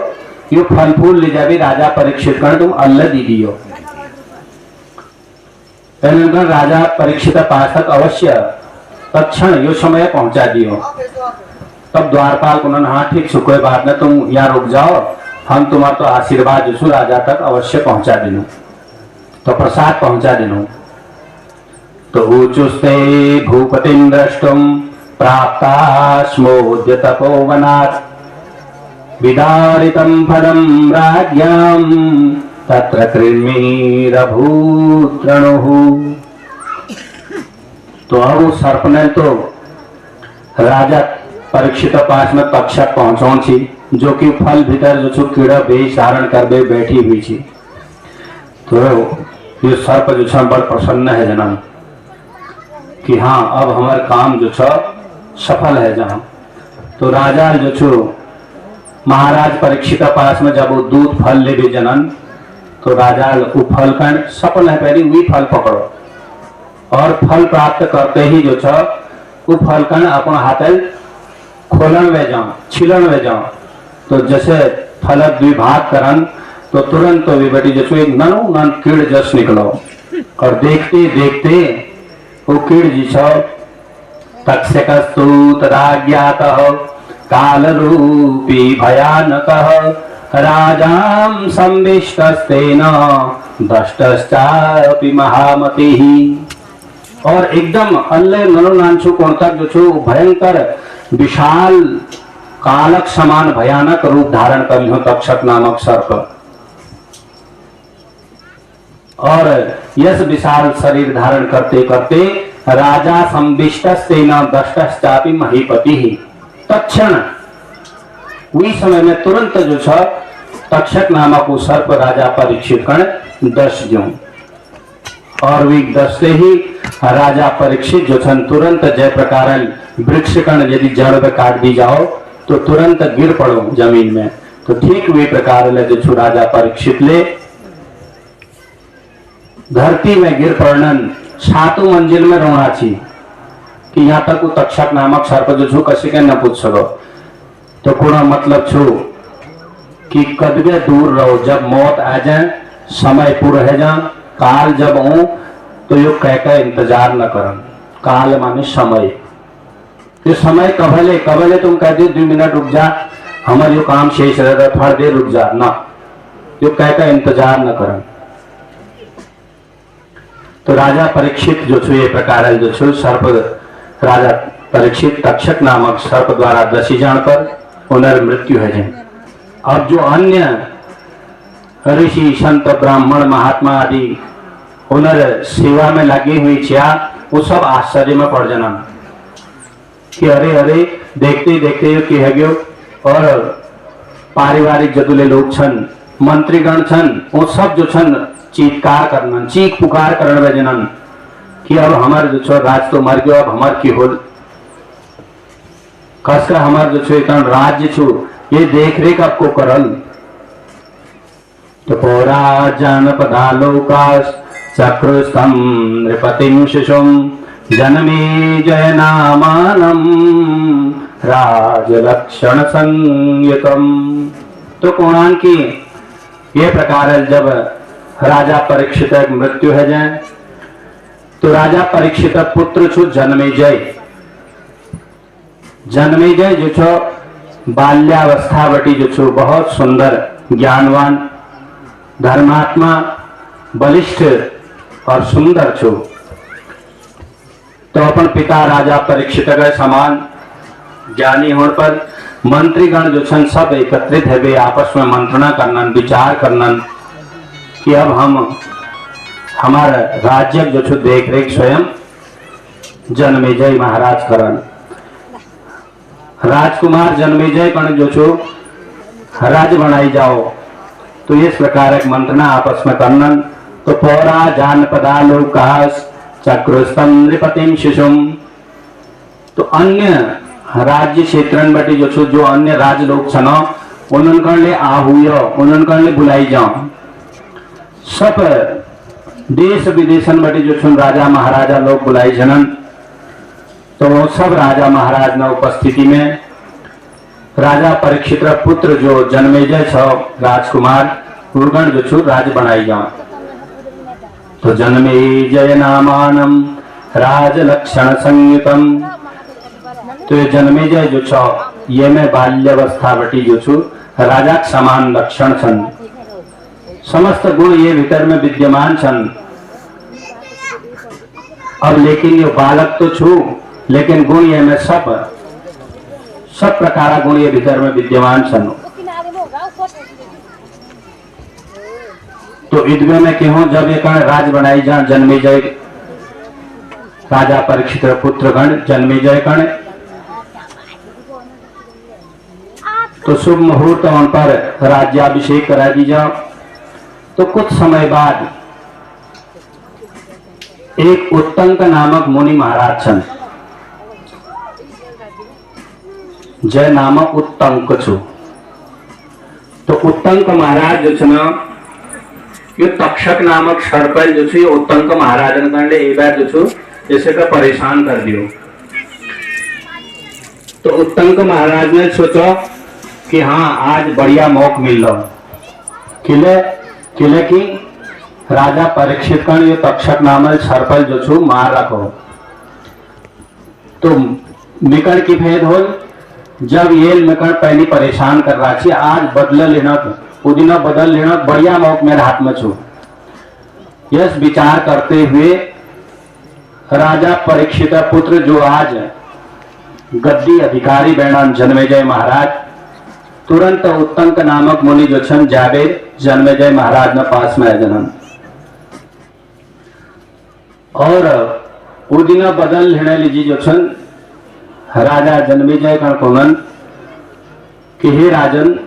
ये फल फूल ले जाबी राजा परीक्षित कर तुम अल्लाह दी दियो। राजा परीक्षित पास तक अवश्य तत्क्षण यो समय पहुंचा दियो। तब द्वारपाल को हाँ ठीक कोई बात न, तुम यहाँ रुक जाओ, हम तुम्हारा तो आशीर्वाद जो राजा तक अवश्य पहुंचा दिनो, तो प्रसाद पहुंचा दिनो। तो ऊचुस्ते भूपतिं द्रष्टुम प्राप्तास्मोद्य तपोवनात् विदारितं फलं राज्ञां तत्र कृमिरभूत् रणुः। तो अब उस सर्प ने तो राजा परीक्षित पास में तक्षक पहुंचो छी, जो कि फल भीतर जो छु कीड़ा वेश धारण करबे बैठी हुई छी। तो ये सर्प जो छ बड़ प्रसन्न है जनाब कि हाँ अब हमारे काम जो छ सफल है जहां। तो राजा जो छु महाराज परीक्षित पास में जब वो दूध फल ले भी जनन तो राजा वो फल का सफल है, पहले वही फल पकड़ो और फल प्राप्त करते ही जो छ वो फल का अपना हाथ खोलन वे जाओ, छिलन वे जाओ। तो जैसे फल द्विभाग करन तो तुरंत तो बेटी जो एक ननो नन कीड़ जस निकलो और देखते देखते वो कीड़ जी छ तक्षकस्तु तदा ज्ञातः काल रूपी भयानकः राजां संविष्टस्तेन दष्टश्चापि महामतिः। और एकदम अल्ले नरोनांशु कोण तक जो छो भयंकर विशाल कालक समान भयानक रूप धारण कर लियो तक्षक नामक सर्प। और यस विशाल शरीर धारण करते करते राजा संविष्टस्तेन दष्टश्चापि महीपतिः। तक्षण उसी समय में तुरंत जो छ तक्षक नामक वो सर्प राजा परीक्षित कण दस जो और वी दस से ही राजा परीक्षित जो छन तुरंत जय प्रकार वृक्ष कण यदि जड़ में काट दी जाओ तो तुरंत गिर पड़ो जमीन में। तो ठीक वे प्रकार ले जो छु राजा परीक्षित ले धरती में गिर पड़न सातों मंजिल में रोना छी कि यहाँ तक वो तक्षक नामक सर्प जो छु कसी के न पूछ सको। तो पूरा मतलब छु कि कदवे दूर रहो, जब मौत आ जाए समय पूरा है जा काल जब हो तो यो कह इंतजार न करन। काल माने समय, ये समय कभले कभले तुम कह दो 2 मिनट रुक जा हमारे यो काम शेष रह थोड़ा देर रुक जा ना, यो कह इंतजार न करन। तो राजा परीक्षित जो छु ये प्रकार जो छु सर्प राजा परीक्षित तक्षक नामक सर्प द्वारा दसी जान पर उनर मृत्यु है जाए। अब जो अन्य ऋषि संत ब्राह्मण महात्मा आदि उनर सेवा में लगी हुई छिया वो सब आश्चर्य में पड़ जाना कि अरे अरे देखते देखते कि है गयो। और पारिवारिक जदुले लोग छन मंत्रीगण छन वो सब जो छन चीत्कार करना चीख पुकार करने जनन कि अब हमारे जो छो राज तो मर गयो, अब हमार की होल खासकर हमार जो छो इतना राज्य छो ये देख रेख आपको करल। तो पौरा जनपदालोकास चक्रस्तम नृपतिम शिशुम जनमेजय नामानम राजलक्षण संयुतम। तो कोणान की ये प्रकार है, जब राजा परीक्षित मृत्यु है जाए तो राजा परीक्षित पुत्र छु जन्मेजय। जन्मेजय जो छो बाल्यावस्था बटी जो छो बहुत सुंदर, ज्ञानवान, धर्मात्मा, बलिष्ठ और सुंदर छो। तो अपन पिता राजा परीक्षित के समान ज्ञानी होने पर मंत्रीगण जो छन सब एकत्रित है, वे आपस में मंत्रणा करनन, विचार करनन कि अब हम हमारा राज्य जो छो देख रेख स्वयं जन्मेजय महाराज करन। राजकुमार जन्मेजय कण जो छो राज बनाई जाओ। तो इस प्रकार एक मंत्रणा आपस में करनन। तो पौरा जानपदा लोकास चक्रुस्तम नृपतिम शिशुम। तो अन्य राज्य क्षेत्रन बटी जो छो जो अन्य राज लोग छनो उनन ले आहुयो, उनन ले बुलाई जाओ। सब देश विदेशन बटी जो छो राजा महाराजा लोग बुलाई जनन। तो वो सब राजा महाराज न उपस्थिति में राजा परीक्षित पुत्र जो जन्मेजय छो राजकुमार उर्गण जो छो राज बनाई जाओ। तो जन्मेजय नामानम राजलक्षण संयुतम। तो ये जन्मेजय जो छो ये में बाल्यावस्था बटी जो छु राजा के समान लक्षण छन, समस्त गुण ये भीतर में विद्यमान छन। अब लेकिन ये बालक तो छु, लेकिन गुण ये में सब प्रकार गुण ये भीतर में विद्यमान छन। तो इदवे में क्यों जब ये कण राज बनाई जा जन्मेजय राजा परीक्षित पुत्र गण जन्मेजय कण, तो शुभ मुहूर्त उन पर राज्याभिषेक करा दी जाओ। तो कुछ समय बाद एक उत्तंक नामक मुनि महाराज छन, जय नामक उत्तंक छु। तो उत्तंक महाराज जो छन ये तक्षक नामक सर्पल जो छु उत्तंक महाराज ने कंडे एक बार जो छु जैसे का परेशान कर दियो। तो उत्तंक महाराज ने सोचा कि हाँ आज बढ़िया मौका मिल रहा, किले की राजा परीक्षित कण ये तक्षक नामक सर्पल जो छु मार रखो। तो मिकड़ की भेद हो, जब ये मिकड़ पहली परेशान कर रहा थी, आज बदल लेना पुदीना बदल लेना बढ़िया मौका मेरे हाथ में छु। यस विचार करते हुए राजा परीक्षित पुत्र जो आज गद्दी अधिकारी बैणान जन्मेजय महाराज तुरंत उत्तंक नामक मुनि जो छन जावे जन्मेजय महाराज न पास में जनन और पुदीना बदल लेने लीजिए जो छन राजा जन्मेजय कण कोनन कि हे राजन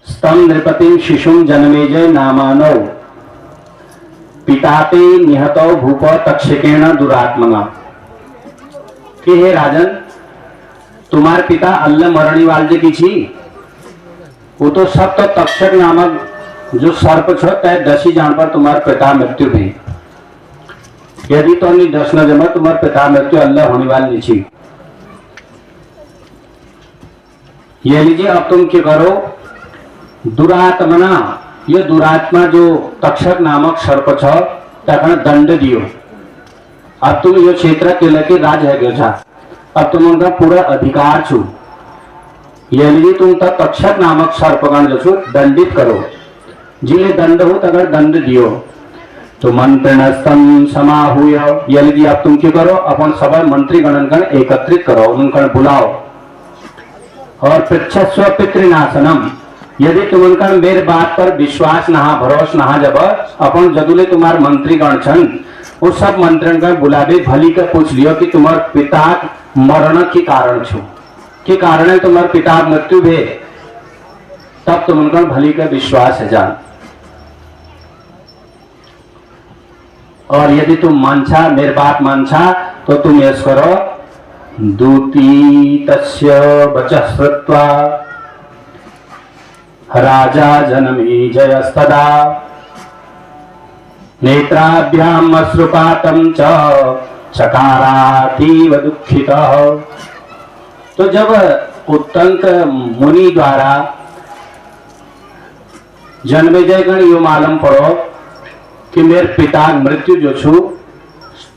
स्तम नृपतिम शिशुम जन्मेजय नामानो पितापे निहतो भूप तक्षकेण दुरात्मना। कि हे राजन तुम्हारे पिता अल्ल मरणी वाले की छी, वो तो सब तो तक्षक नामक जो सर्प छो तय दसी जान पर तुम्हारे पिता मृत्यु भी, यदि तो नहीं दस न जमा तुम्हारे पिता मृत्यु अल्लाह होने वाली छी। ये लीजिए अब तुम क्या करो, दुरात्मना ये दुरात्मा जो तक्षक नामक सर्प छ तखन दंड दियो। अब तुम ये क्षेत्र के लेके राज है गया, अब तुम उनका पूरा अधिकार छु। ये लीजिए तुम तक तक्षक नामक सर्पगण जो छु दंडित करो, जिले दंड हो तगर दंड दियो। तो मंत्रणस्तम समाहूय ये लीजिए अब तुम क्यों करो, अपन सभा मंत्री गणन एकत्रित करो, उनका बुलाओ और पृच्छस्व पितृनाशनम। यदि तुम उनका मेरे बात पर विश्वास नहा भरोस नहा जब अपन जदुले तुम्हारे मंत्रीगण छन उस सब मंत्रण का बुलावे भली का पूछ लियो कि तुम्हारे पिता मरण के कारण छो, के कारण है तुम्हारे पिता मृत्यु भे, तब तुम उनका भली का विश्वास है जान। और यदि तुम मानछा मेरे बात मानछा तो तुम ऐसा करो, दूती तस्य वचः श्रुत्वा राजा जनमेजयस्तदा नेत्राभ्याम अश्रुपातम च चकारातीव दुखितः। तो जब उत्तंक मुनि द्वारा जन्मेजय गण यो मालूम पड़ो कि मेरे पिता मृत्यु जो छु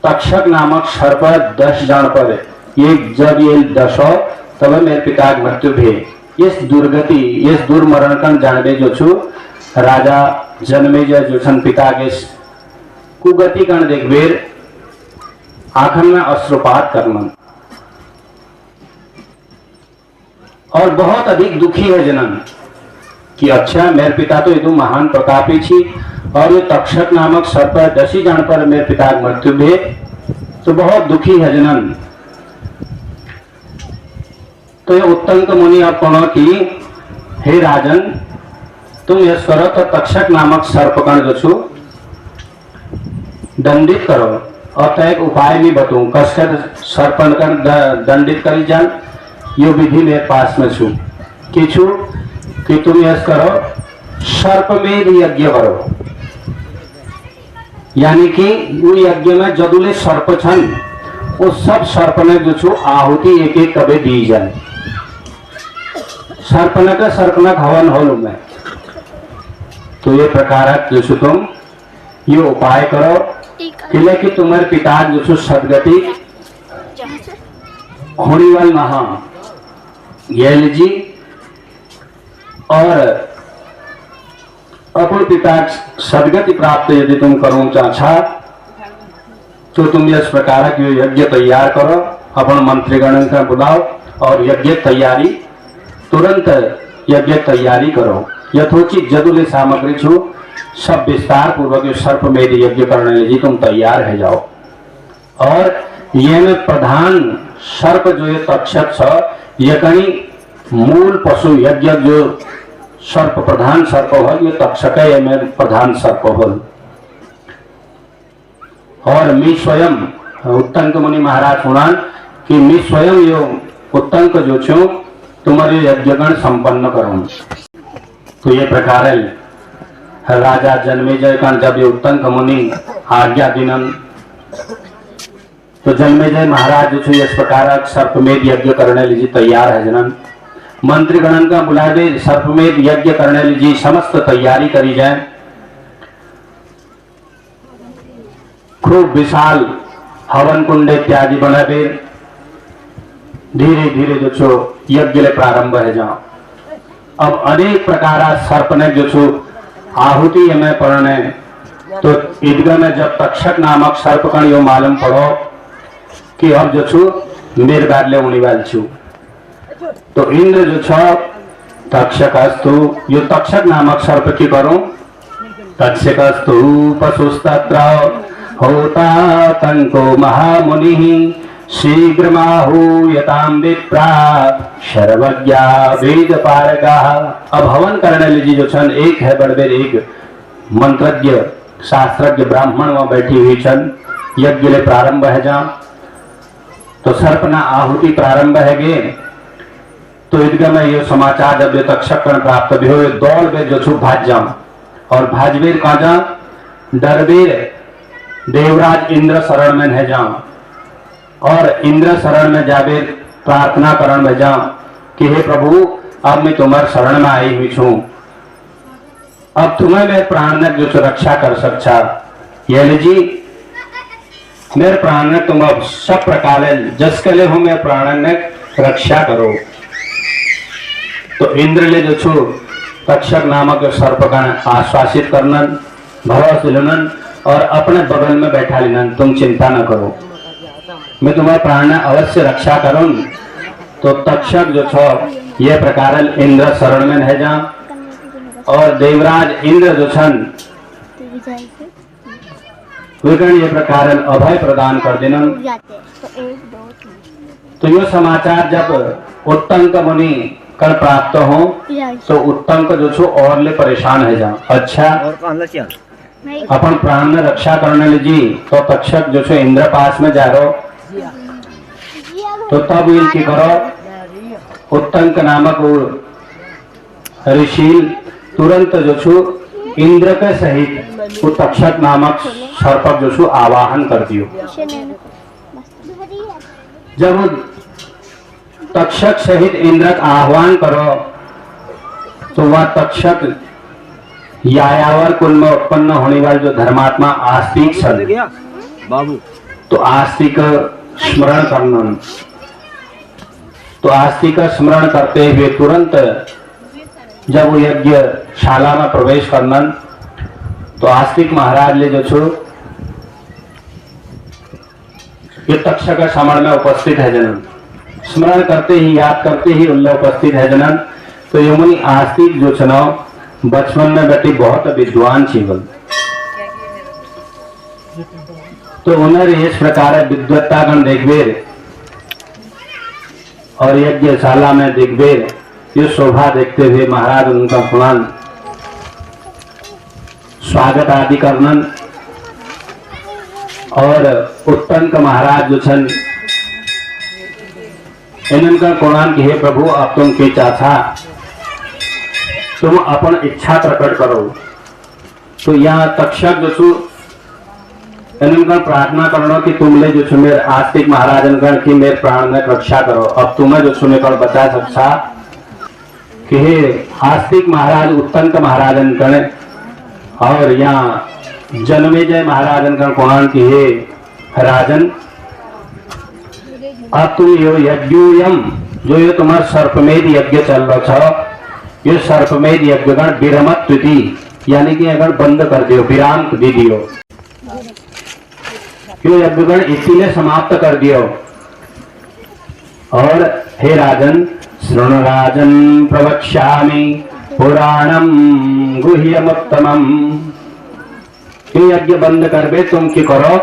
तक्षक नामक सर्प 10 जन पर ये जब ये दशो तब मेरे पिता की मृत्यु भे। इस दुर्गति इस दुर्मरण कन जानबे जो छु राजा जन्मेजय जो छन पिता के कुगति कन देखबेर आखन में अश्रुपात करमन और बहुत अधिक दुखी है जनन कि अच्छा मेरे पिता तो ये महान प्रतापी छी और ये तक्षक नामक सर्प 10 जन पर मेरे पिता की मृत्यु भे, तो बहुत दुखी है जनन। तो ये उत्तंक मुनि अब कहो कि हे राजन तुम ये करो तो तक्षक नामक सर्पकण जो छु दंडित करो और तय उपाय भी बताऊं कसकर सर्पकण दंडित करी जान यो विधि मेरे पास में छु कि तुम यह करो सर्पमेध यज्ञ करो, यानी कि वो यज्ञ में जदुले सर्प छन वो सब सर्प ने जो छु आहुति एक एक कबे दी जाए सर्पनक हवन होल में। तो ये प्रकार जो छु तुम ये उपाय करो कि तुम्हारे पिता जो छु सदगति होनीवाल महा येल जी और अपन पिता सदगति प्राप्त यदि तुम करो चाचा तो तुम इस प्रकार की यज्ञ तैयार करो अपन मंत्रीगण का बुलाओ और यज्ञ तैयारी तुरंत यज्ञ तैयारी करो यथोचित जदुले सामग्री छु सब विस्तार पूर्वक सर्पमेध यज्ञ करने जी तुम तैयार है जाओ। और ये में प्रधान सर्प जो ये तक्षक छ ये कहीं मूल पशु यज्ञ जो सर्प प्रधान सर्प हो ये तक्षक है में प्रधान सर्प हो। और मैं स्वयं उत्तंक मुनि महाराज सुनान कि मैं स्वयं यो उत्तंक जो छु तुम्हारे यज्ञगण संपन्न करूं। तो ये प्रकार है राजा जन्मेजय का जब ये उत्तंक मुनि आज्ञा दिनन तो जन्मेजय महाराज जो छु इस प्रकार सर्पमेध यज्ञ करने लीजिए तैयार है जनन। मंत्रीगणन का बुलावे सर्पमेध यज्ञ करने लीजिए समस्त तैयारी करी जाए। खूब विशाल हवन कुंड इत्यादि बनावे धीरे धीरे जो छो यज्ञ ले प्रारंभ है जाओ। अब अनेक प्रकार सर्प ने जो छो आहुति में पड़ने तो ईदगाह में जब तक्षक नामक सर्पकण यो मालूम पड़ो कि अब जो छू मेरे बाद ले उनी वाल छू तो इंद्र जो छ तक्षक अस्तु यो तक्षक नामक सर्प की करूं तक्षक अस्तु पशुस्तत्र होता तंको महामुनि शीघ्रमाहूयताम विप्रा सर्वज्ञा वेद पारगा। अब हवन करने लीजिए जो छन एक है बड़बेर एक मंत्रज्ञ शास्त्रज्ञ ब्राह्मण वहां बैठी हुई छन यज्ञ ले प्रारंभ है जा। तो सर्पना आहुति प्रारंभ है गे तो ईदगाह में ये समाचार जब ये तक्षक प्राप्त भी हो दौड़ बे जो छु भाज जाऊं और भाजबेर का जा डरबेर देवराज इंद्र शरण में है जाऊं और इंद्र शरण में जाबे प्रार्थना करण में जाऊं कि हे प्रभु अब मैं तुम्हारे शरण में आई हुई छू अब तुम्हें मेरे प्राणक जो रक्षा कर सकता ये जी मेरे प्राणक तुम अब सब प्रकार जस के लिए हो मेरे प्राणक रक्षा करो। तो इंद्र ले जो छू तक्षक नामक सर्पगण आश्वासित करनन भरोस दिलनन और अपने बगल में बैठा लेनन तुम चिंता न करो मैं तुम्हारे प्राण अवश्य रक्षा करूं। तो तक्षक जो छो ये प्रकार इंद्र शरण में है जा और देवराज इंद्र जो छन ये प्रकार अभय प्रदान कर देनन। तो यो समाचार जब उत्तंक मुनि कर प्राप्त हो तो उत्तंक जो छो और ले परेशान है जा अच्छा अपन प्राण में रक्षा करने लीजिए। तो तक्षक जो छो इंद्र पास में जा रहो तो तब इनकी करो उत्तंक नामक ऋषि तुरंत जो छु इंद्र के सहित वो तक्षक नामक सर्प जो सु आवाहन कर दियो। जब तक्षक सहित इंद्र का आह्वान करो तो वह तक्षक यायावर कुल में उत्पन्न होने वाले जो धर्मात्मा आस्तिक सन बाबू, तो आस्तिक स्मरण करना, तो आस्तिक स्मरण करते हुए तुरंत जब वो यज्ञ शाला में प्रवेश करना, तो आस्तिक महाराज ले जो छो ये तक्षक समण में उपस्थित है जनन, स्मरण करते ही याद करते ही उल्ले उपस्थित है जनन। तो ये मुनि आस्तिक जो चुनाव बचपन में बैठी बहुत विद्वान जीवन, तो उन्हें इस प्रकार विद्वत्तागण दिग्वेर और यज्ञशाला में दिग्वेर ये शोभा देखते हुए महाराज उनका पुराण स्वागत आदि करनन। और उत्तंक महाराज जो छन इनका कुरान की हे प्रभु अब तुम के चाचा तुम अपन इच्छा प्रकट करो। तो यहाँ तक्षक जो छु इनका प्रार्थना करना कि तुमने जो छु मेरे आस्तिक महाराजन गण की मेरे प्राण में रक्षा करो। अब तुम्हें जो छु मेरे बचा सकता कि हे आस्तिक महाराज उत्तंक महाराजन गण और यहाँ जन्मेजय महाराजन गण कुरान की हे राजन, अब तुम यो यज्ञोयम जो ये तुम्हारा सर्पमेध यज्ञ चल रहा था, ये सर्पमेध यज्ञ गण विरमत तुति यानी कि अगर बंद कर दियो, विराम दे दियो, यो यज्ञ गण इसीलिए समाप्त कर दियो। और हे राजन शृणु राजन प्रवक्ष्यामि पुराणम गुह्यमुत्तमम, ये यज्ञ बंद कर बे तुम की करो,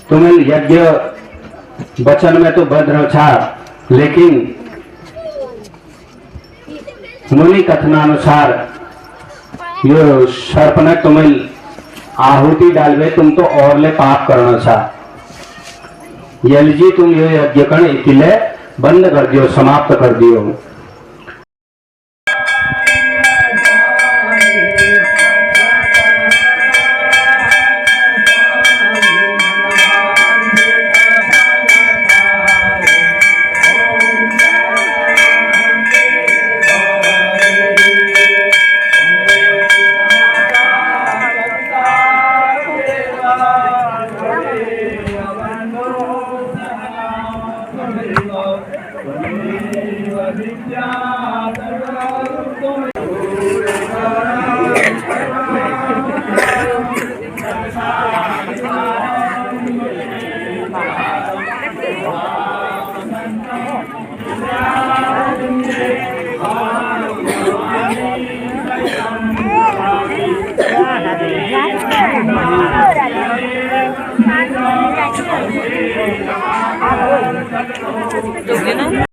तुम्हें यज्ञ वचन में तो भद्र था लेकिन मुनि कथनानुसार यो सर्प ने तुम्हें आहुति डालवे तुम तो और ले पाप करना था, यल जी तुम यो यज्ञ कण इतिले बंद कर दियो, समाप्त कर दियो। Đúng